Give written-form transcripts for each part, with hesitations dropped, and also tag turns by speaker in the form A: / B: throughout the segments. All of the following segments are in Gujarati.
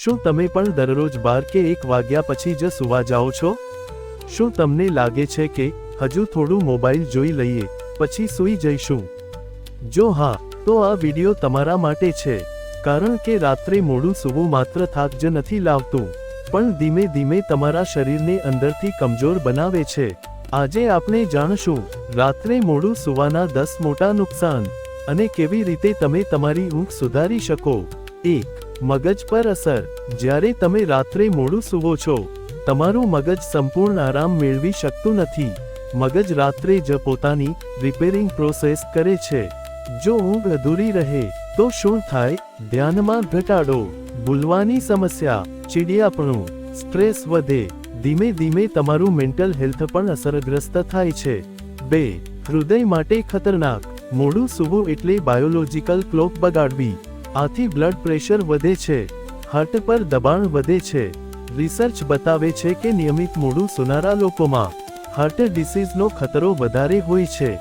A: શું તમે પણ દરરોજ 12 કે 1 વાગ્યા પછી જ સૂવા જાઓ છો? શું તમને લાગે છે કે હજુ થોડું મોબાઈલ જોઈ લઈએ પછી સૂઈ જઈશું? જો હા, તો આ વિડિયો તમારા માટે છે, કારણ કે રાત્રે મોડું સૂવું માત્ર થાક જ નથી લાવતું, પણ ધીમે ધીમે તમારા શરીરને અંદરથી કમજોર બનાવે છે. આજે આપણે જાણશું રાત્રે મોડું સૂવાના 10 મોટા નુકસાન અને કેવી રીતે તમે તમારી ઊંઘ સુધારી શકો. 1. મગજ પર અસર. જ્યારે તમે રાત્રે મોડું સૂવો છો, તમારું મગજ સંપૂર્ણ આરામ મેળવી શકતું નથી. મગજ રાત્રે જ પોતાની રિપેરિંગ પ્રોસેસ કરે છે. જો ઊંઘ અધૂરી રહે તો શું થાય? ધ્યાનમાં ઘટાડો, ભૂલવાની સમસ્યા, ચીડિયાપણું, સ્ટ્રેસ વધે. ધીમે ધીમે તમારું મેન્ટલ હેલ્થ પણ અસરગ્રસ્ત થાય છે. 2. હૃદય માટે ખતરનાક. મોડું સૂવું એટલે બાયોલોજીકલ ક્લોક બગાડવી. આથી બ્લડ પ્રેશર વધે છે, હાર્ટ પર દબાણ વધે છે. રિસર્ચ બતાવે છે કે નિયમિત મોડું સૂનારા લોકોમાં હાર્ટ ડિસીઝનો ખતરો વધારે હોય છે.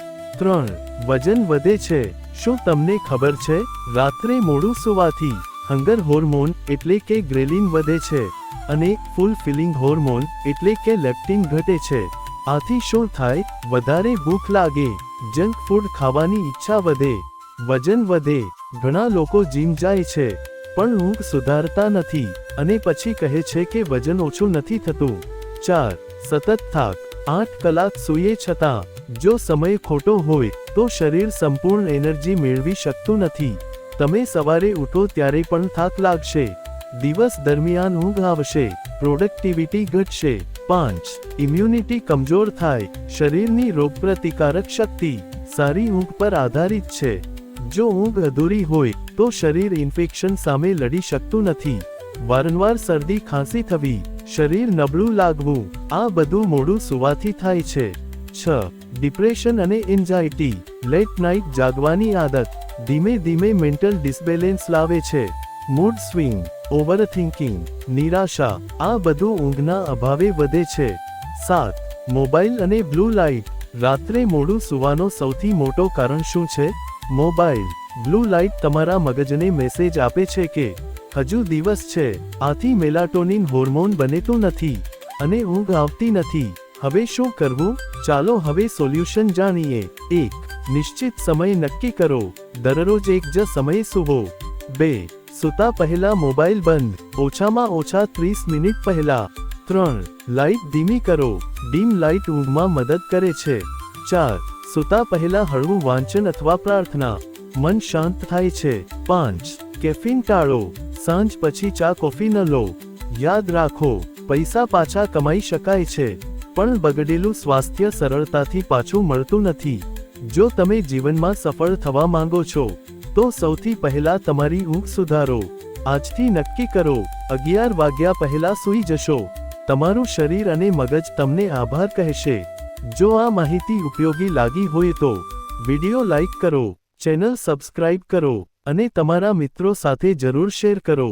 A: 3. વજન વધે છે. શું તમને ખબર છે, રાત્રે મોડું સૂવાથી હંગર હોર્મોન એટલે કે ગ્રેલિન વધે છે અને ફૂલફિલિંગ હોર્મોન એટલે કે લેપ્ટિન ઘટે છે. આથી શું થાય? વધારે ભૂખ લાગે, જંક ફૂડ ખાવાની ઈચ્છા વધે, વજન વધે. ઘણા લોકો જીમ જાય છે પણ ઊંઘ સુધારતા નથી અને પછી કહે છે કે વજન ઓછું નથી થતું. 4. સતત થાક. 8 કલાક સૂઈએ છતાં જો સમય ખોટો હોય તો શરીર સંપૂર્ણ એનર્જી મેળવી શકતું નથી. તમે સવારે ઉઠો ત્યારે પણ થાક લાગશે. દિવસ દરમિયાન ઊંઘ આવશે, પ્રોડક્ટિવિટી ઘટશે. 5. ઇમ્યુનિટી કમજોર થાય. શરીરની રોગપ્રતિકારક શક્તિ સારી ઊંઘ પર આધારિત છે. જો ઊંઘ અધૂરી હોય તો શરીર ઇન્ફેક્શન સામે લડી શકતું નથી. વારંવાર શરદી ખાંસી થવી, શરીર નબળું લાગવું, આ બધું મોડું સૂવાથી થાય છે. 6. ડિપ્રેશન અને એન્ઝાઇટી. લેટ નાઇટ જાગવાની આદત ધીમે ધીમે મેન્ટલ ડિસબેલેન્સ લાવે છે. મૂડ સ્વિંગ, ઓવરથિંકિંગ, નિરાશા, આ બધું ઊંઘના અભાવે વધે છે. 7. મોબાઈલ અને બ્લુ લાઇટ. રાત્રે મોડું સૂવાનો સૌથી મોટો કારણ શું છે? મોબાઈલ. બ્લુ લાઇટ તમારા મગજને મેસેજ આપે છે કે હજુ દિવસ છે, આથી મેલાટોનિન હોર્મોન બનેતું નથી અને ઊંઘ આવતી નથી. હવે શું કરવું? ચાલો હવે સોલ્યુશન જાણીએ. 1. નિશ્ચિત સમય નક્કી કરો. દરરોજ એક જ સમયે સૂવો. 2. સૂતા પહેલા મોબાઈલ બંધ, ઓછામાં ઓછા 30 મિનિટ પહેલા. 3. લાઇટ ધીમી કરો. ડીમ લાઇટ ઊંઘમાં મદદ કરે છે. 4. સૂતા પહેલા હળવું વાંચન અથવા પ્રાર્થના, મન શાંત થાય છે. 5. કેફીન ટાળો. સાંજ પછી ચા કોફી ન લો. યાદ રાખો, પૈસા પાછા કમાઈ શકાય છે, પણ બગડેલું સ્વાસ્થ્ય સરળતાથી પાછું મળતું નથી. જો તમે જીવનમાં સફળ થવા માંગો છો તો સૌથી પહેલા તમારી ઊંઘ સુધારો. આજથી નક્કી કરો, 11 વાગ્યા પહેલા સૂઈ જશો. તમારું શરીર અને મગજ તમને આભાર કહેશે. જો આ માહિતી ઉપયોગી લાગી હોય તો વિડિયો લાઈક કરો, ચેનલ સબસ્ક્રાઇબ કરો અને તમારા મિત્રો સાથે જરૂર શેર કરો.